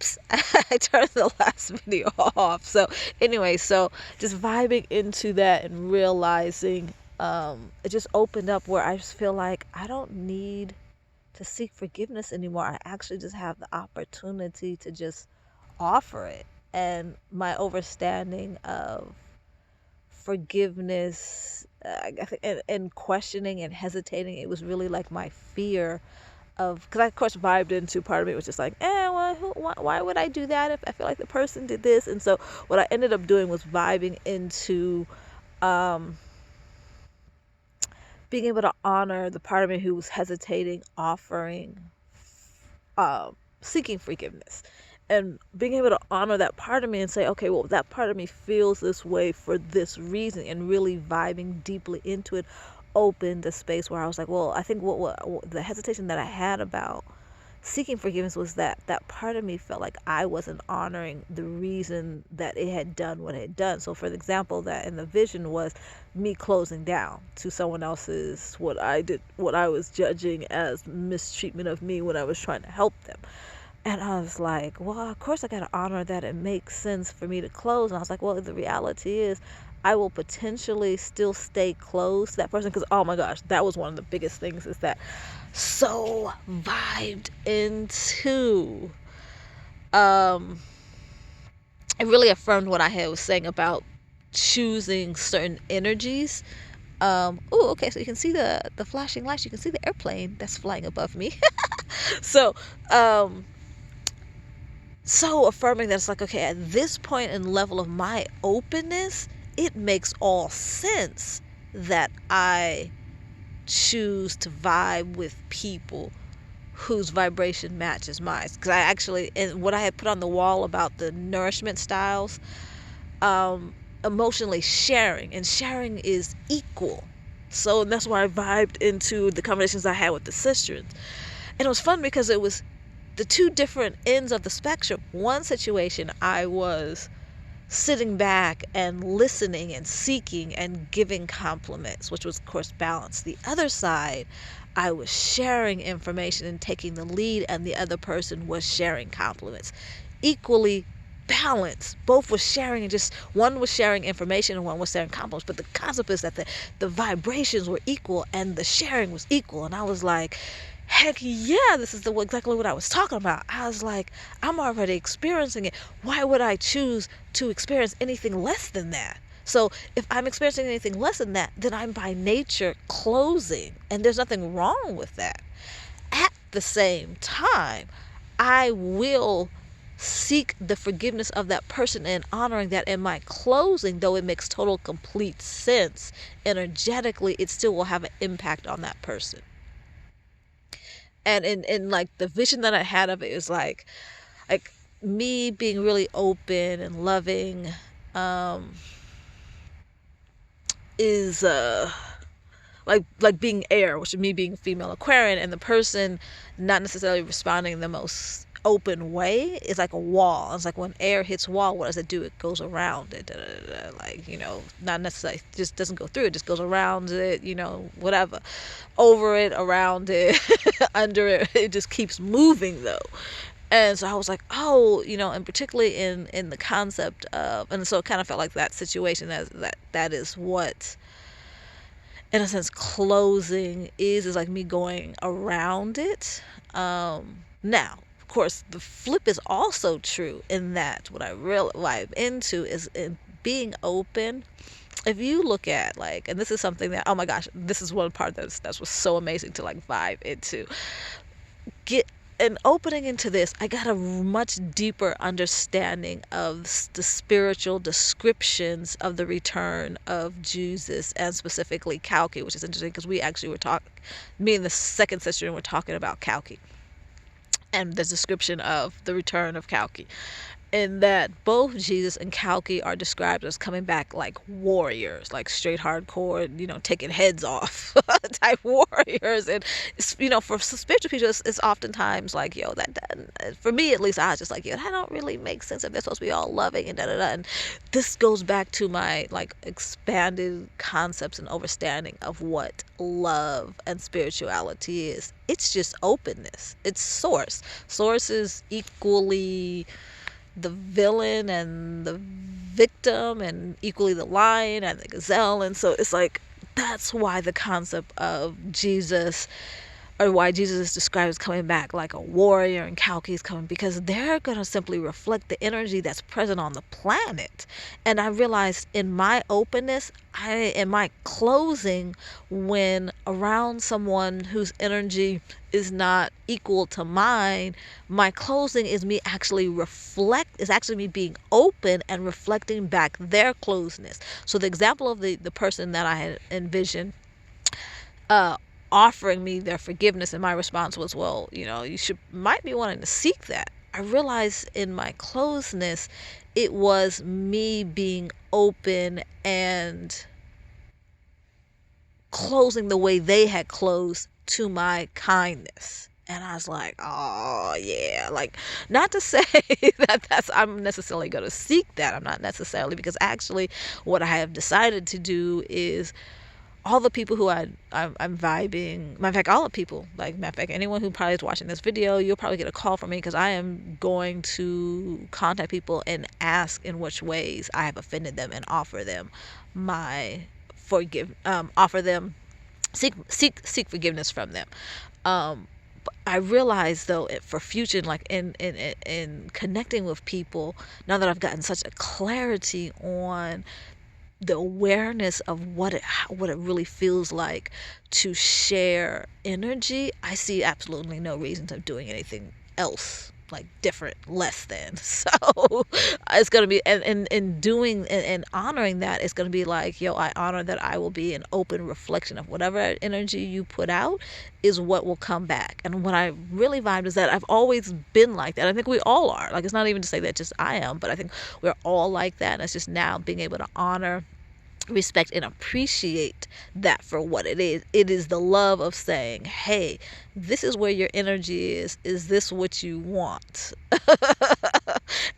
Oops, I turned the last video off. So anyway, so just vibing into that and realizing it just opened up where I just feel like I don't need to seek forgiveness anymore. I actually just have the opportunity to just offer it. And my understanding of forgiveness, I think, and questioning and hesitating, it was really like my fear of, because I of course vibed into, part of me was just like, well, why would I do that if I feel like the person did this? And so what I ended up doing was vibing into being able to honor the part of me who was hesitating, offering, seeking forgiveness, and being able to honor that part of me and say, okay, well, that part of me feels this way for this reason, and really vibing deeply into it opened a space where I was like, well, I think what the hesitation that I had about seeking forgiveness was that part of me felt like I wasn't honoring the reason that it had done what it had done. So for example, that in the vision was me closing down to someone else's, what I was judging as mistreatment of me when I was trying to help them. And I was like, well, of course I got to honor that it makes sense for me to close. And I was like, well, the reality is I will potentially still stay close to that person, because, oh my gosh, that was one of the biggest things, is that so vibed into, it really affirmed what I was saying about choosing certain energies. Okay, so you can see the flashing lights, you can see the airplane that's flying above me. So so affirming that it's like, okay, at this point and level of my openness, it makes all sense that I choose to vibe with people whose vibration matches mine. Because I actually, and what I had put on the wall about the nourishment styles, emotionally sharing, and sharing is equal. So that's why I vibed into the conversations I had with the sisters. And it was fun because it was the two different ends of the spectrum. One situation, I was sitting back and listening and seeking and giving compliments, which was of course balanced. The other side, I was sharing information and taking the lead, and the other person was sharing compliments. Equally balanced. Both were sharing, and just one was sharing information and one was sharing compliments. But the concept is that the vibrations were equal and the sharing was equal. And I was like, heck yeah, this is exactly what I was talking about. I was like, I'm already experiencing it. Why would I choose to experience anything less than that? So if I'm experiencing anything less than that, then I'm by nature closing. And there's nothing wrong with that. At the same time, I will seek the forgiveness of that person and honoring that in my closing, though it makes total complete sense. Energetically, it still will have an impact on that person. And in like the vision that I had of it is like me being really open and loving, is like being air, which is me being female Aquarian, and the person not necessarily responding in the most open way is like a wall. It's like when air hits wall, what does it do? It goes around it, like, not necessarily just doesn't go through it, just goes around it, whatever, over it, around it, under it. It just keeps moving though. And so I was like, oh, and particularly in the concept of, and so it kind of felt like that situation, as that is what, in a sense, closing is like me going around it. Now, of course, the flip is also true, in that what I really vibe into is in being open. If you look at and this is something that, oh my gosh, this is one part that was so amazing to vibe into. Get an opening into this, I got a much deeper understanding of the spiritual descriptions of the return of Jesus, and specifically Kalki, which is interesting because we actually were talking, me and the second sister were talking about Kalki and the description of the return of Kalki. in that both Jesus and Kalki are described as coming back like warriors, like straight hardcore, taking heads off type warriors. And for spiritual people, it's oftentimes like, yo, that for me at least, I was just like, yo, that don't really make sense if they're supposed to be all loving and da da da. And this goes back to my like expanded concepts and understanding of what love and spirituality is. It's just openness. It's Source. Source is equally the villain and the victim, and equally the lion and the gazelle. And so it's like, that's why the concept of Jesus, or why Jesus is described as coming back like a warrior and Kalki is coming, because they're going to simply reflect the energy that's present on the planet. And I realized in my openness, in my closing, when around someone whose energy is not equal to mine, my closing is me actually me being open and reflecting back their closeness. So the example of the person that I had envisioned, offering me their forgiveness, and my response was, well, you might be wanting to seek that. I realized in my closeness, it was me being open and closing the way they had closed to my kindness. And I was like, oh yeah, like, not to say that I'm necessarily going to seek that. I'm not necessarily, because actually what I have decided to do is, all the people who I'm vibing, matter of fact, all the people, like, matter of fact, anyone who probably is watching this video, you'll probably get a call from me, because I am going to contact people and ask in which ways I have offended them, and offer them seek forgiveness from them. I realize though, for future, like in connecting with people, now that I've gotten such a clarity on the awareness of what it really feels like to share energy, I see absolutely no reason to doing anything else, like different, less than. So it's going to be, and doing and honoring that, it's going to be like, yo, I honor that I will be an open reflection of whatever energy you put out is what will come back. And what I really vibe is that I've always been like that. I think we all are. Like, it's not even to say that just I am, but I think we're all like that. And it's just now being able to honor, respect, and appreciate that for what it is. It is the love of saying, hey, this is where your energy is this what you want?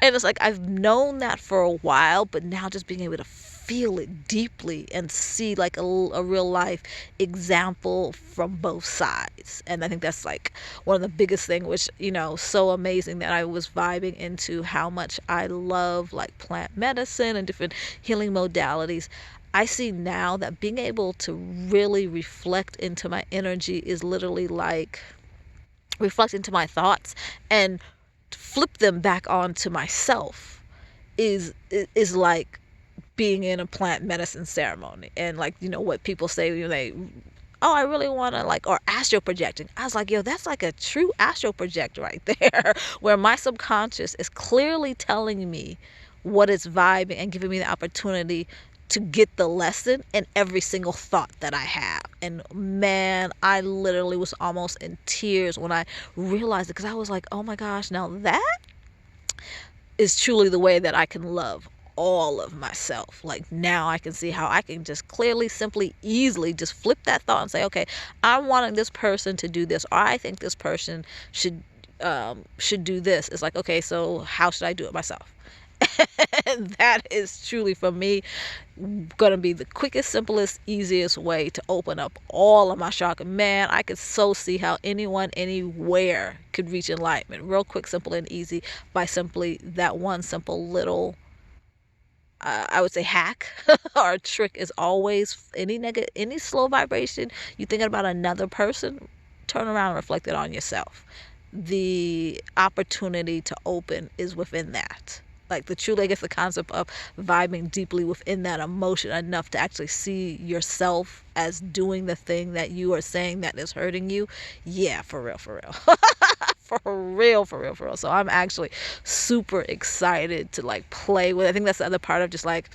And it's like, I've known that for a while, but now just being able to feel it deeply and see like a real life example from both sides. And I think that's like one of the biggest thing, which, so amazing that I was vibing into how much I love like plant medicine and different healing modalities. I see now that being able to really reflect into my energy is literally like reflect into my thoughts and flip them back onto myself is like being in a plant medicine ceremony. And like, what people say, oh, I really want to, like, or astral projecting. I was like, yo, that's like a true astral project right there, where my subconscious is clearly telling me what it's vibing and giving me the opportunity to get the lesson in every single thought that I have. And man, I literally was almost in tears when I realized it, because I was like, oh my gosh, now that is truly the way that I can love all of myself. Like, now I can see how I can just clearly, simply, easily just flip that thought and say, okay, I'm wanting this person to do this, or I think this person should do this. It's like, okay, so how should I do it myself? And that is truly, for me, gonna be the quickest, simplest, easiest way to open up all of my chakra. Man, I could so see how anyone, anywhere could reach enlightenment real quick, simple, and easy by simply that one simple little, I would say, hack or trick is always any slow vibration you thinking about another person, turn around and reflect it on yourself. The opportunity to open is within that. Like, the truly, I guess, the concept of vibing deeply within that emotion enough to actually see yourself as doing the thing that you are saying that is hurting you. Yeah, for real. For real. So I'm actually super excited to like play with. I think that's the other part of just like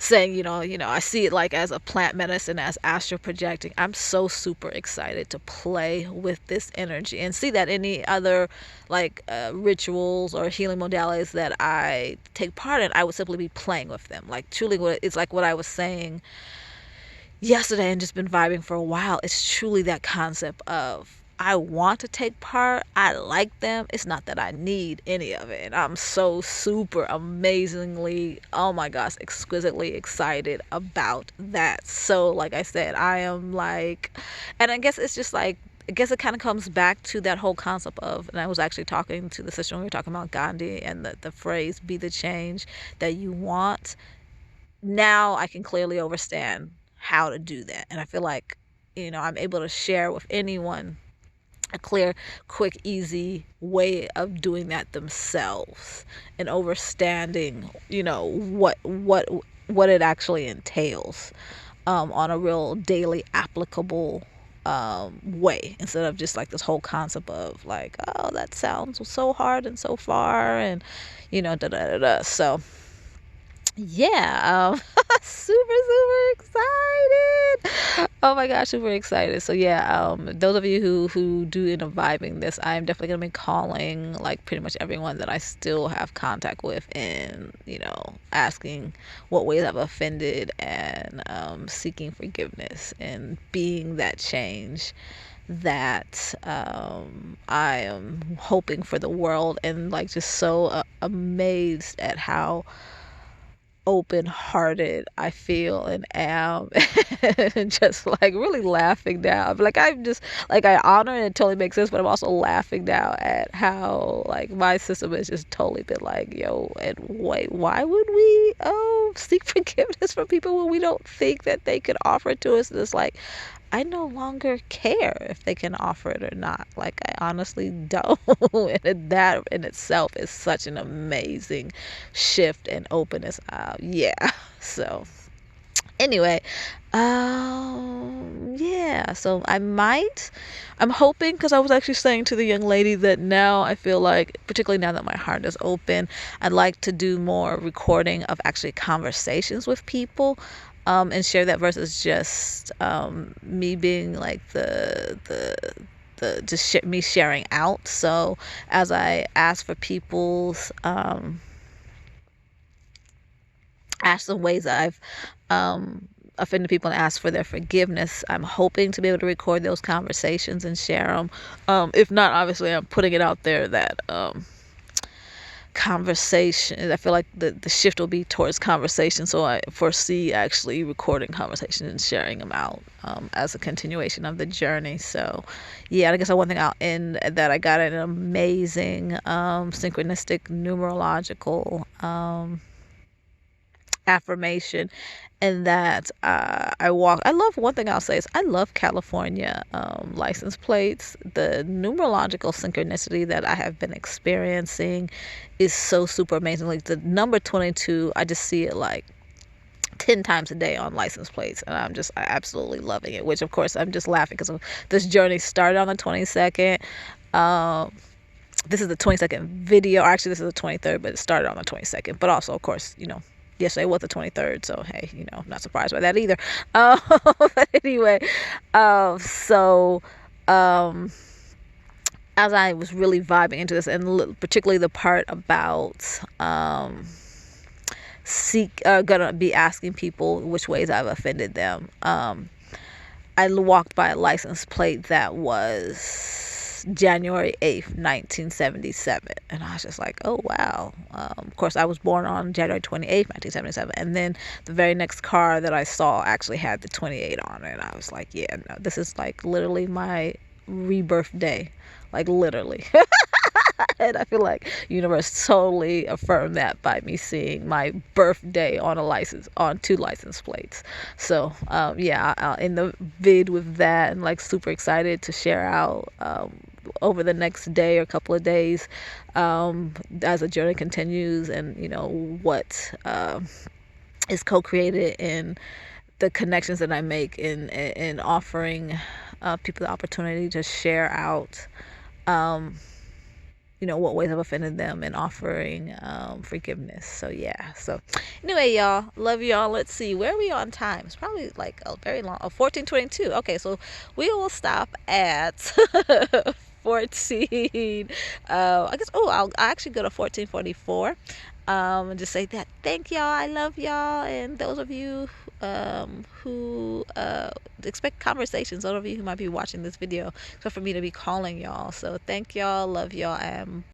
saying, I see it like as a plant medicine, as astral projecting. I'm so super excited to play with this energy and see that any other like rituals or healing modalities that I take part in, I would simply be playing with them. Like truly, it's like what I was saying yesterday and just been vibing for a while. It's truly that concept of I want to take part. I like them. It's not that I need any of it. And I'm so super amazingly, oh my gosh, exquisitely excited about that. So, like I said, I am like, and I guess it's just like, I guess it kind of comes back to that whole concept of, and I was actually talking to the sister when we were talking about Gandhi and the phrase, be the change that you want. Now I can clearly understand how to do that. And I feel like, I'm able to share with anyone a clear, quick, easy way of doing that themselves and understanding, what it actually entails on a real daily applicable way, instead of just like this whole concept of like, oh, that sounds so hard and so far, and da da da da. So yeah, super excited. Oh my gosh, super excited. So yeah, those of you who do end up vibing this, I'm definitely gonna be calling like pretty much everyone that I still have contact with, and asking what ways I've offended, and seeking forgiveness and being that change that I am hoping for the world, and like just so amazed at how open-hearted I feel and am, and just like really laughing now. Like I'm just like, I honor, and it totally makes sense, but I'm also laughing now at how like my system has just totally been like, yo, and wait, why would we seek forgiveness from people when we don't think that they could offer it to us? And it's like, I no longer care if they can offer it or not. Like, I honestly don't. And that in itself is such an amazing shift and openness. Yeah. So, anyway, yeah. So I'm hoping, because I was actually saying to the young lady that now I feel like, particularly now that my heart is open, I'd like to do more recording of actually conversations with people. And share that versus just me being like me sharing out. So as I ask for people's ask the ways that I've offended people and ask for their forgiveness, I'm hoping to be able to record those conversations and share them. If not, obviously I'm putting it out there that conversation, I feel like the shift will be towards conversation, so I foresee actually recording conversations and sharing them out as a continuation of the journey. So yeah, I guess one thing I'll end that I got an amazing synchronistic numerological affirmation, and that I love, one thing I'll say is I love California license plates. The numerological synchronicity that I have been experiencing is so super amazing. Like the number 22, I just see it like 10 times a day on license plates, and I'm absolutely loving it, which of course I'm just laughing because this journey started on the 22nd. This is the 22nd video, or actually this is the 23rd, but it started on the 22nd. But also, of course, yesterday was the 23rd, so hey, I'm not surprised by that either. But anyway, so as I was really vibing into this, and particularly the part about gonna be asking people which ways I've offended them, I walked by a license plate that was January 8th, 1977. And I was just like, oh, wow. Of course, I was born on January 28th, 1977. And then the very next car that I saw actually had the 28 on it. And I was like, yeah, no, this is like literally my rebirth day. Like literally. And I feel like universe totally affirmed that by me seeing my birthday on two license plates. So yeah, I'll end the vid with that, and like super excited to share out over the next day or couple of days as the journey continues, and what is co-created in the connections that I make in offering people the opportunity to share out what ways I've offended them, and offering forgiveness. So yeah. So anyway, y'all, love y'all. Let's see, where are we on time? It's probably like a very long, 14:22. Okay, so we will stop at 14. I guess. Oh, I'll actually go to 14:44. And just say that thank y'all, I love y'all, and those of you who expect conversations, those of you who might be watching this video, expect for me to be calling y'all. So thank y'all, love y'all, and